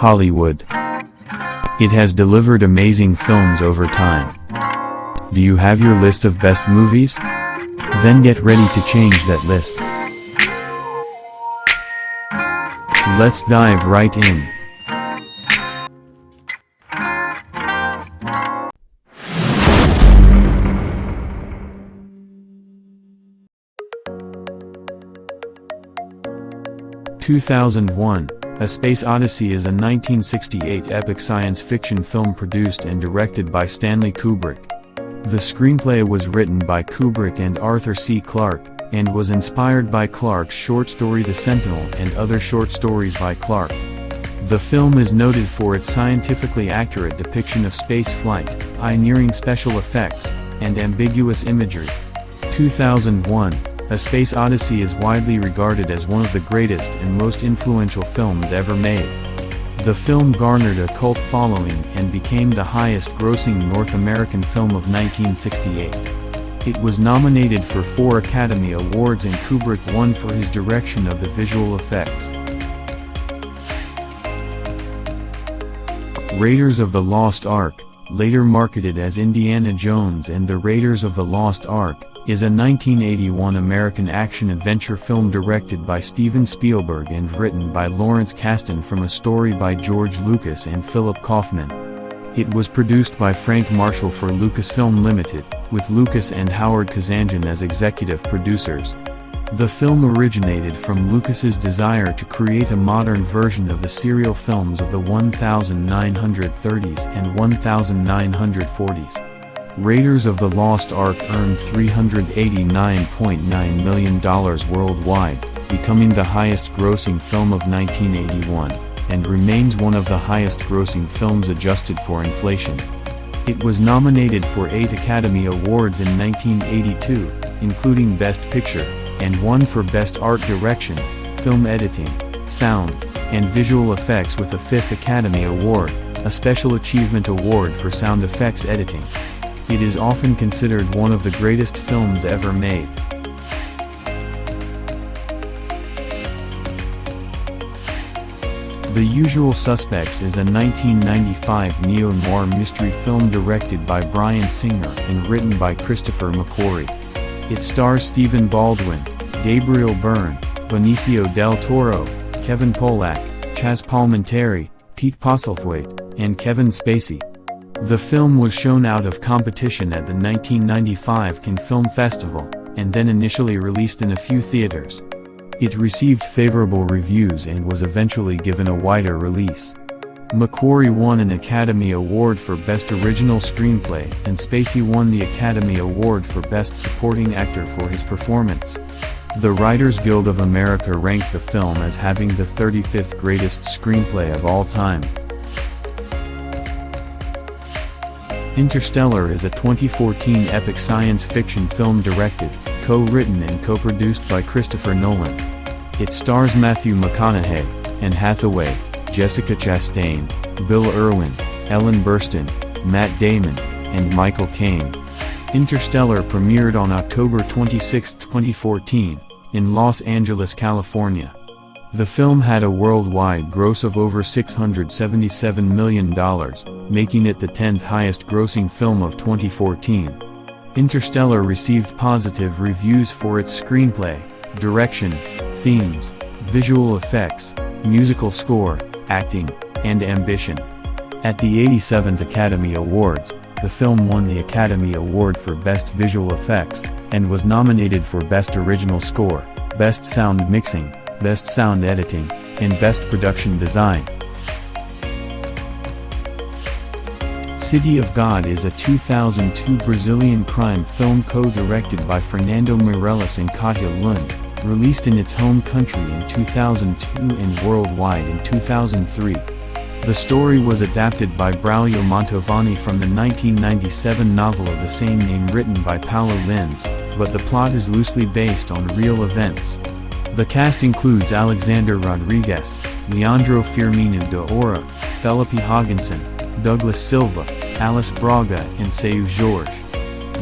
Hollywood. It has delivered amazing films over time. Do you have your list of best movies? Then get ready to change that list. Let's dive right in. (2001) A Space Odyssey is a 1968 epic science fiction film produced and directed by Stanley Kubrick. The screenplay was written by Kubrick and Arthur C. Clarke, and was inspired by Clarke's short story The Sentinel and other short stories by Clarke. The film is noted for its scientifically accurate depiction of space flight, pioneering special effects, and ambiguous imagery. 2001: A Space Odyssey is widely regarded as one of the greatest and most influential films ever made. The film garnered a cult following and became the highest-grossing North American film of 1968. It was nominated for 4 Academy Awards and Kubrick won for his direction of the visual effects. Raiders of the Lost Ark, later marketed as Indiana Jones and the Raiders of the Lost Ark, is a 1981 American action-adventure film directed by Steven Spielberg and written by Lawrence Kasdan from a story by George Lucas and Philip Kaufman. It was produced by Frank Marshall for Lucasfilm Limited, with Lucas and Howard Kazanjian as executive producers. The film originated from Lucas's desire to create a modern version of the serial films of the 1930s and 1940s. Raiders of the Lost Ark earned $389.9 million worldwide, becoming the highest-grossing film of 1981, and remains one of the highest-grossing films adjusted for inflation. It was nominated for 8 Academy Awards in 1982, including Best Picture, and won for Best Art Direction, Film Editing, Sound, and Visual Effects with a 5th Academy Award, a Special Achievement Award for Sound Effects Editing. It is often considered one of the greatest films ever made. The Usual Suspects is a 1995 neo-noir mystery film directed by Bryan Singer and written by Christopher McQuarrie. It stars Stephen Baldwin, Gabriel Byrne, Benicio del Toro, Kevin Pollak, Chaz Palminteri, Pete Postlethwaite, and Kevin Spacey. The film was shown out of competition at the 1995 Cannes Film Festival, and then initially released in a few theaters. It received favorable reviews and was eventually given a wider release. McQuarrie won an Academy Award for Best Original Screenplay, and Spacey won the Academy Award for Best Supporting Actor for his performance. The Writers Guild of America ranked the film as having the 35th greatest screenplay of all time. Interstellar is a 2014 epic science fiction film directed, co-written and co-produced by Christopher Nolan. It stars Matthew McConaughey, Anne Hathaway, Jessica Chastain, Bill Irwin, Ellen Burstyn, Matt Damon, and Michael Caine. Interstellar premiered on October 26, 2014, in Los Angeles, California. The film had a worldwide gross of over $677 million, making it the 10th highest-grossing film of 2014. Interstellar received positive reviews for its screenplay, direction, themes, visual effects, musical score, acting, and ambition. At the 87th Academy Awards, the film won the Academy Award for Best Visual Effects, and was nominated for Best Original Score, Best Sound Mixing, Best Sound Editing, and Best Production Design. City of God is a 2002 Brazilian crime film co-directed by Fernando Meirelles and Katja Lund, released in its home country in 2002 and worldwide in 2003. The story was adapted by Braulio Mantovani from the 1997 novel of the same name written by Paulo Lins, but the plot is loosely based on real events. The cast includes Alexander Rodriguez, Leandro Firmino de Ora, Felipe Haagensen, Douglas Silva, Alice Braga and Seu Jorge.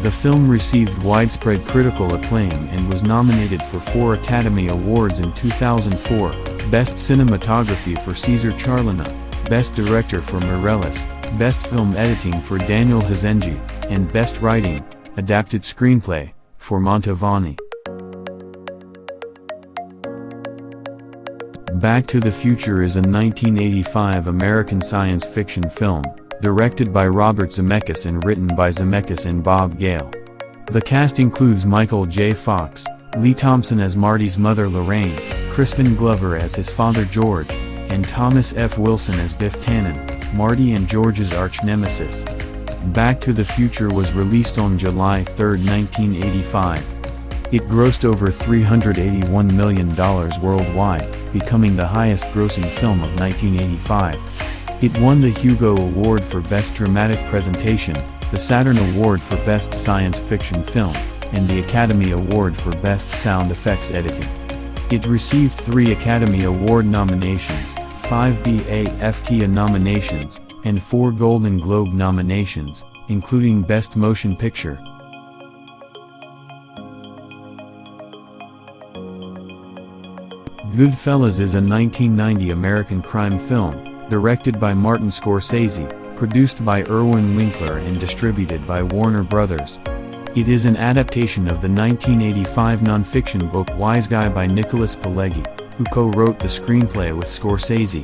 The film received widespread critical acclaim and was nominated for 4 Academy Awards in 2004, Best Cinematography for Cesar Charlina, Best Director for Mireles, Best Film Editing for Daniel Hazenji, and Best Writing, Adapted Screenplay, for Mantovani. Back to the Future is a 1985 American science fiction film, directed by Robert Zemeckis and written by Zemeckis and Bob Gale. The cast includes Michael J. Fox, Lee Thompson as Marty's mother Lorraine, Crispin Glover as his father George, and Thomas F. Wilson as Biff Tannen, Marty and George's arch-nemesis. Back to the Future was released on July 3, 1985. It grossed over $381 million worldwide, becoming the highest-grossing film of 1985. It won the Hugo Award for Best Dramatic Presentation, the Saturn Award for Best Science Fiction Film, and the Academy Award for Best Sound Effects Editing. It received 3 Academy Award nominations, 5 BAFTA nominations, and 4 Golden Globe nominations, including Best Motion Picture. Goodfellas is a 1990 American crime film, directed by Martin Scorsese, produced by Irwin Winkler and distributed by Warner Brothers. It is an adaptation of the 1985 nonfiction book Wise Guy by Nicholas Pileggi, who co-wrote the screenplay with Scorsese.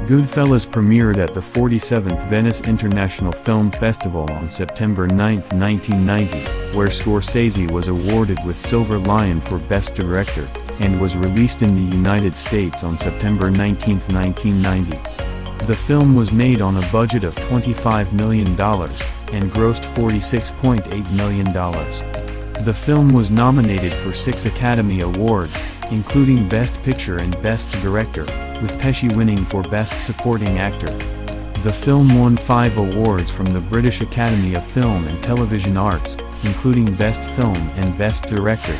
Goodfellas premiered at the 47th Venice International Film Festival on September 9, 1990, where Scorsese was awarded with Silver Lion for Best Director, and was released in the United States on September 19, 1990. The film was made on a budget of $25 million, and grossed $46.8 million. The film was nominated for 6 Academy Awards, including Best Picture and Best Director, with Pesci winning for Best Supporting Actor. The film won 5 awards from the British Academy of Film and Television Arts, including Best Film and Best Director.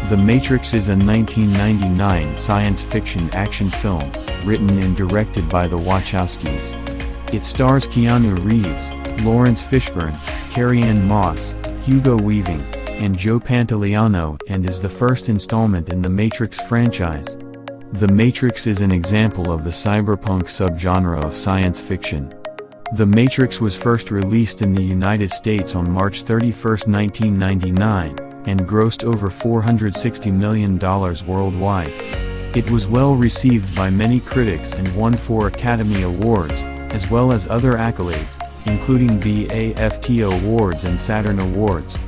The Matrix is a 1999 science fiction action film, written and directed by the Wachowskis. It stars Keanu Reeves, Lawrence Fishburne, Carrie-Anne Moss, Hugo Weaving, and Joe Pantoliano, and is the first installment in the Matrix franchise. The Matrix is an example of the cyberpunk subgenre of science fiction. The Matrix was first released in the United States on March 31, 1999. And grossed over $460 million worldwide. It was well received by many critics and won 4 Academy Awards, as well as other accolades, including BAFTA Awards and Saturn Awards.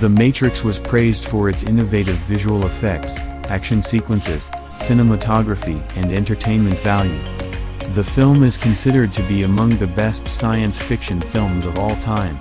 The Matrix was praised for its innovative visual effects, action sequences, cinematography, and entertainment value. The film is considered to be among the best science fiction films of all time.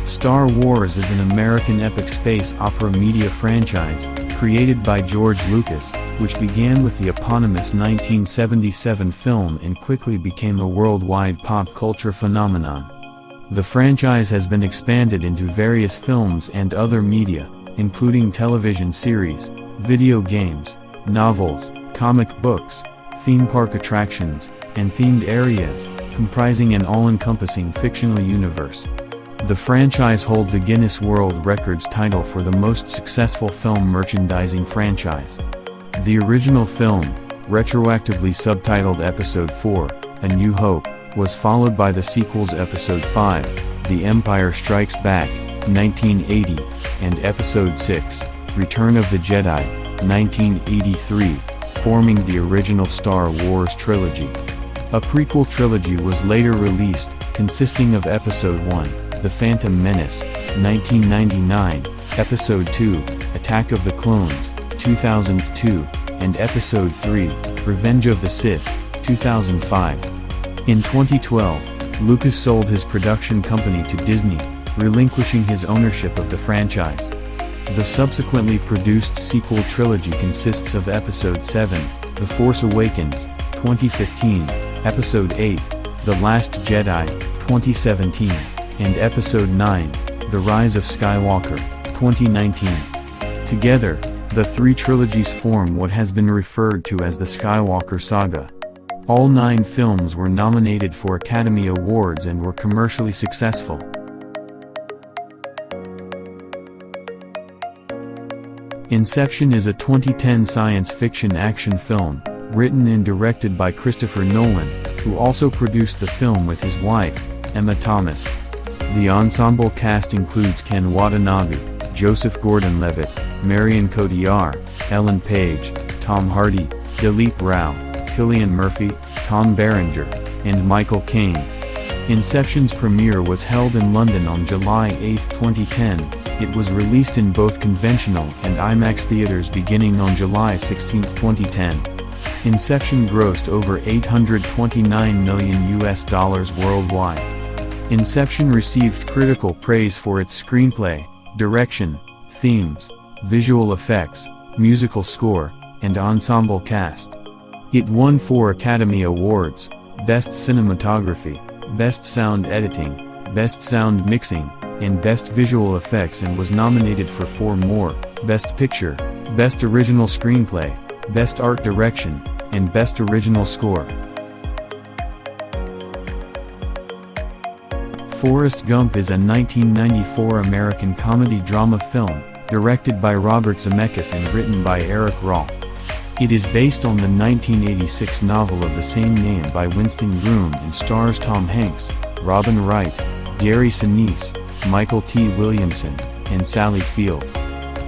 Star Wars is an American epic space opera media franchise, created by George Lucas, which began with the eponymous 1977 film and quickly became a worldwide pop culture phenomenon. The franchise has been expanded into various films and other media, including television series, video games, novels, comic books, theme park attractions, and themed areas, comprising an all-encompassing fictional universe. The franchise holds a Guinness World Records title for the most successful film merchandising franchise. The original film, retroactively subtitled Episode 4, A New Hope, was followed by the sequels Episode 5, The Empire Strikes Back, 1980, and Episode 6, Return of the Jedi, 1983, forming the original Star Wars trilogy. A prequel trilogy was later released, consisting of Episode 1, The Phantom Menace, 1999, Episode 2, Attack of the Clones, 2002, and Episode 3, Revenge of the Sith, 2005. In 2012, Lucas sold his production company to Disney, relinquishing his ownership of the franchise. The subsequently produced sequel trilogy consists of Episode 7, The Force Awakens, 2015, Episode 8, The Last Jedi, 2017, and Episode 9, The Rise of Skywalker, 2019. Together, the 3 trilogies form what has been referred to as the Skywalker Saga. All 9 films were nominated for Academy Awards and were commercially successful. Inception is a 2010 science fiction action film, written and directed by Christopher Nolan, who also produced the film with his wife, Emma Thomas. The ensemble cast includes Ken Watanabe, Joseph Gordon-Levitt, Marion Cotillard, Ellen Page, Tom Hardy, Dilip Rao, Cillian Murphy, Tom Berenger, and Michael Caine. Inception's premiere was held in London on July 8, 2010. It was released in both conventional and IMAX theaters beginning on July 16, 2010. Inception grossed over $829 million worldwide. Inception received critical praise for its screenplay, direction, themes, visual effects, musical score, and ensemble cast. It won 4 Academy Awards: Best Cinematography, Best Sound Editing, Best Sound Mixing, and Best Visual Effects, and was nominated for 4 more: Best Picture, Best Original Screenplay, Best Art Direction, and Best Original Score. Forrest Gump is a 1994 American comedy-drama film, directed by Robert Zemeckis and written by Eric Roth. It is based on the 1986 novel of the same name by Winston Groom and stars Tom Hanks, Robin Wright, Gary Sinise, Michael T. Williamson, and Sally Field.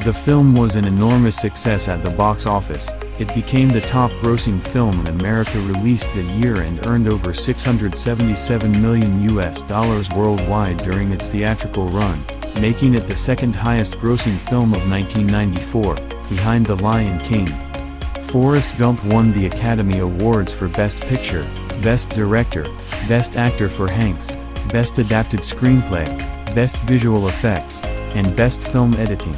The film was an enormous success at the box office. It became the top-grossing film in America released that year and earned over $677 million worldwide during its theatrical run, making it the second highest-grossing film of 1994, behind The Lion King. Forrest Gump won the Academy Awards for Best Picture, Best Director, Best Actor for Hanks, Best Adapted Screenplay, Best Visual Effects, and Best Film Editing.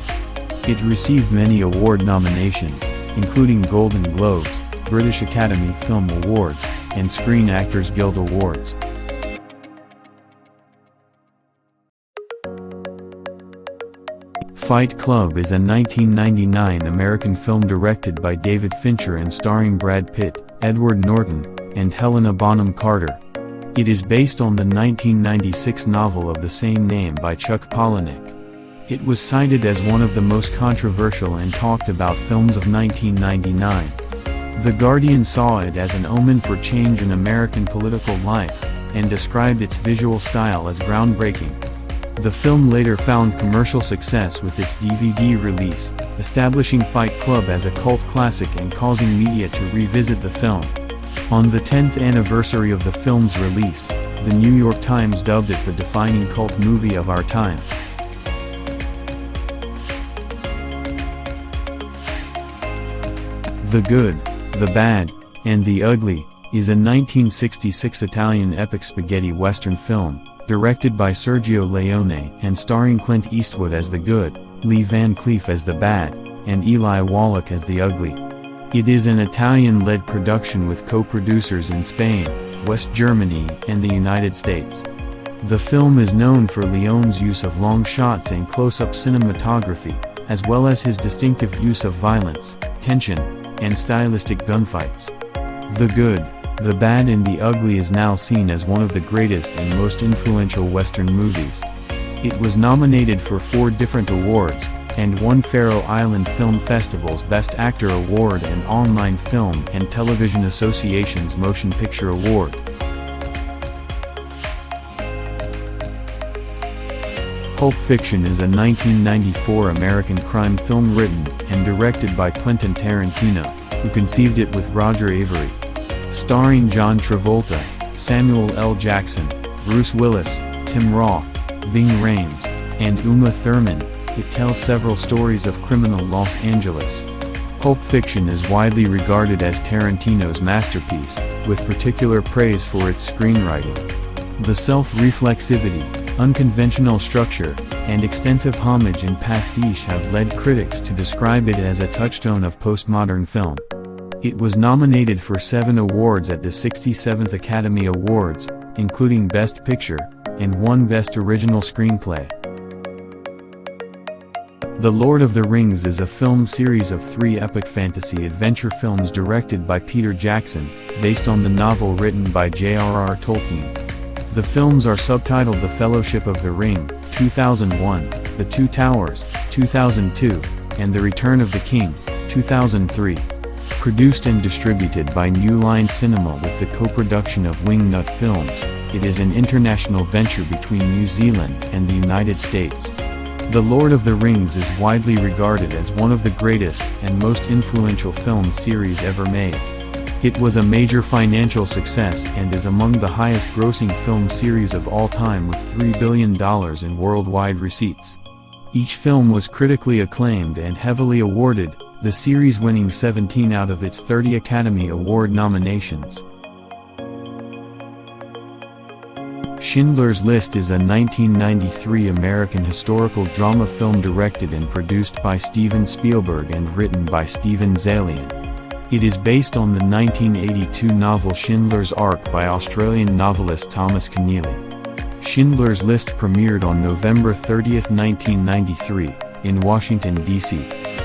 It received many award nominations, including Golden Globes, British Academy Film Awards, and Screen Actors Guild Awards. Fight Club is a 1999 American film directed by David Fincher and starring Brad Pitt, Edward Norton, and Helena Bonham Carter. It is based on the 1996 novel of the same name by Chuck Palahniuk. It was cited as one of the most controversial and talked about films of 1999. The Guardian saw it as an omen for change in American political life, and described its visual style as groundbreaking. The film later found commercial success with its DVD release, establishing Fight Club as a cult classic and causing media to revisit the film. On the 10th anniversary of the film's release, the New York Times dubbed it the defining cult movie of our time. The Good, the Bad, and the Ugly is a 1966 Italian epic spaghetti western film, directed by Sergio Leone and starring Clint Eastwood as the good, Lee Van Cleef as the bad, and Eli Wallach as the ugly. It is an Italian-led production with co-producers in Spain, West Germany, and the United States. The film is known for Leone's use of long shots and close-up cinematography, as well as his distinctive use of violence, tension, and stylistic gunfights. The Good, the Bad and the Ugly is now seen as one of the greatest and most influential Western movies. It was nominated for 4 different awards, and won Faroe Island Film Festival's Best Actor Award and Online Film and Television Association's Motion Picture Award. Pulp Fiction is a 1994 American crime film written and directed by Quentin Tarantino, who conceived it with Roger Avary. Starring John Travolta, Samuel L. Jackson, Bruce Willis, Tim Roth, Ving Rhames, and Uma Thurman, it tells several stories of criminal Los Angeles. Pulp Fiction is widely regarded as Tarantino's masterpiece, with particular praise for its screenwriting. The self-reflexivity, unconventional structure, and extensive homage and pastiche have led critics to describe it as a touchstone of postmodern film. It was nominated for 7 awards at the 67th Academy Awards, including Best Picture, and won Best Original Screenplay. The Lord of the Rings is a film series of 3 epic fantasy adventure films directed by Peter Jackson, based on the novel written by J.R.R. Tolkien. The films are subtitled The Fellowship of the Ring, 2001, The Two Towers, 2002, and The Return of the King, 2003. Produced and distributed by New Line Cinema with the co-production of Wingnut Films, it is an international venture between New Zealand and the United States. The Lord of the Rings is widely regarded as one of the greatest and most influential film series ever made. It was a major financial success and is among the highest-grossing film series of all time with $3 billion in worldwide receipts. Each film was critically acclaimed and heavily awarded, the series winning 17 out of its 30 Academy Award nominations. Schindler's List is a 1993 American historical drama film directed and produced by Steven Spielberg and written by Steven Zaillian. It is based on the 1982 novel Schindler's Ark by Australian novelist Thomas Keneally. Schindler's List premiered on November 30, 1993, in Washington, D.C.,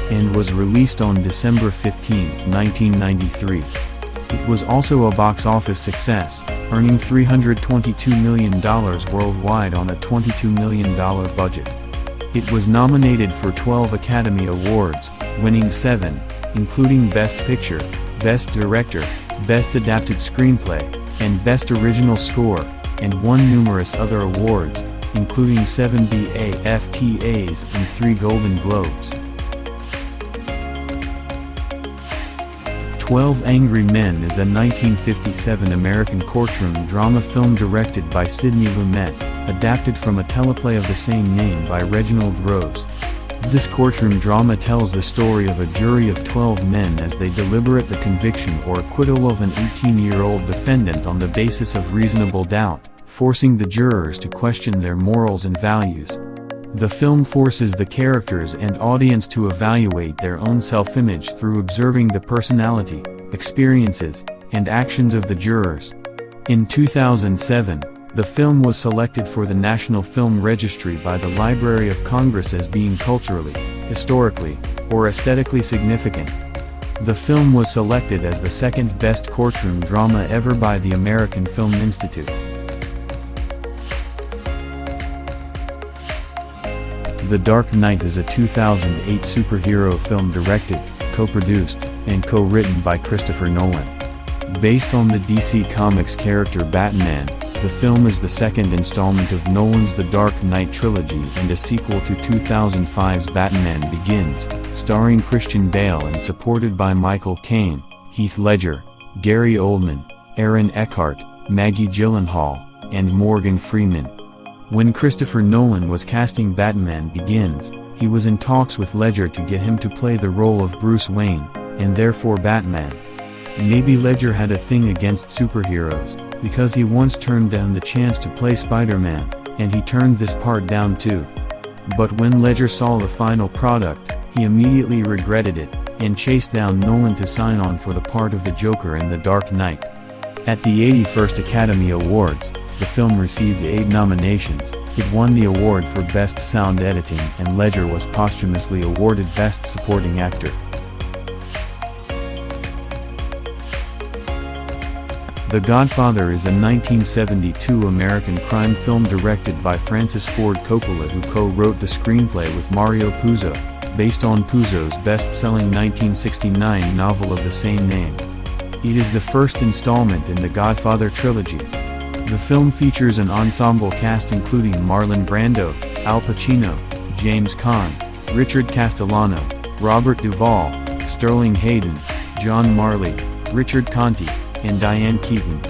and was released on December 15, 1993. It was also a box office success, earning $322 million worldwide on a $22 million budget. It was nominated for 12 Academy Awards, winning 7, including Best Picture, Best Director, Best Adapted Screenplay, and Best Original Score, and won numerous other awards, including 7 BAFTAs and 3 Golden Globes. 12 Angry Men is a 1957 American courtroom drama film directed by Sidney Lumet, adapted from a teleplay of the same name by Reginald Rose. This courtroom drama tells the story of a jury of 12 men as they deliberate the conviction or acquittal of an 18-year-old defendant on the basis of reasonable doubt, forcing the jurors to question their morals and values. The film forces the characters and audience to evaluate their own self-image through observing the personality, experiences, and actions of the jurors. In 2007, the film was selected for the National Film Registry by the Library of Congress as being culturally, historically, or aesthetically significant. The film was selected as the second best courtroom drama ever by the American Film Institute. The Dark Knight is a 2008 superhero film directed, co-produced, and co-written by Christopher Nolan. Based on the DC Comics character Batman, the film is the second installment of Nolan's The Dark Knight trilogy and a sequel to 2005's Batman Begins, starring Christian Bale and supported by Michael Caine, Heath Ledger, Gary Oldman, Aaron Eckhart, Maggie Gyllenhaal, and Morgan Freeman. When Christopher Nolan was casting Batman Begins, he was in talks with Ledger to get him to play the role of Bruce Wayne, and therefore Batman. Maybe Ledger had a thing against superheroes, because he once turned down the chance to play Spider-Man, and he turned this part down too. But when Ledger saw the final product, he immediately regretted it, and chased down Nolan to sign on for the part of the Joker in The Dark Knight. At the 81st Academy Awards, the film received 8 nominations. It won the award for Best Sound Editing and Ledger was posthumously awarded Best Supporting Actor. The Godfather is a 1972 American crime film directed by Francis Ford Coppola, who co-wrote the screenplay with Mario Puzo, based on Puzo's best-selling 1969 novel of the same name. It is the first installment in the Godfather trilogy. The film features an ensemble cast including Marlon Brando, Al Pacino, James Caan, Richard Castellano, Robert Duvall, Sterling Hayden, John Marley, Richard Conte, and Diane Keaton.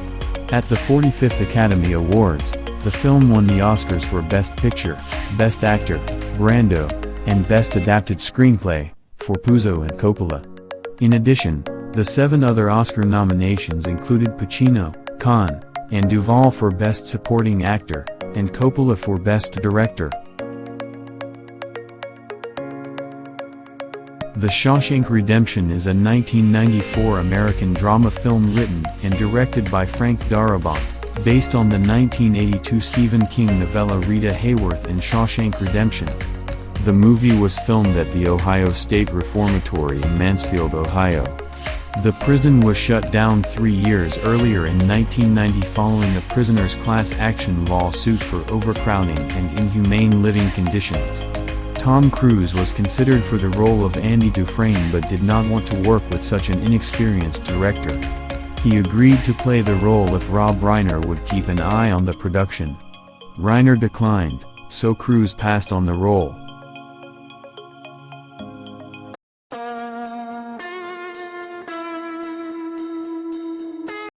At the 45th Academy Awards, the film won the Oscars for Best Picture, Best Actor, Brando, and Best Adapted Screenplay, for Puzo and Coppola. In addition, the 7 other Oscar nominations included Pacino, Caan, and Duvall for Best Supporting Actor, and Coppola for Best Director. The Shawshank Redemption is a 1994 American drama film written and directed by Frank Darabont, based on the 1982 Stephen King novella Rita Hayworth in Shawshank Redemption. The movie was filmed at the Ohio State Reformatory in Mansfield, Ohio. The prison was shut down 3 years earlier in 1990 following a prisoner's class action lawsuit for overcrowding and inhumane living conditions. Tom Cruise was considered for the role of Andy Dufresne but did not want to work with such an inexperienced director. He agreed to play the role if Rob Reiner would keep an eye on the production. Reiner declined, so Cruise passed on the role.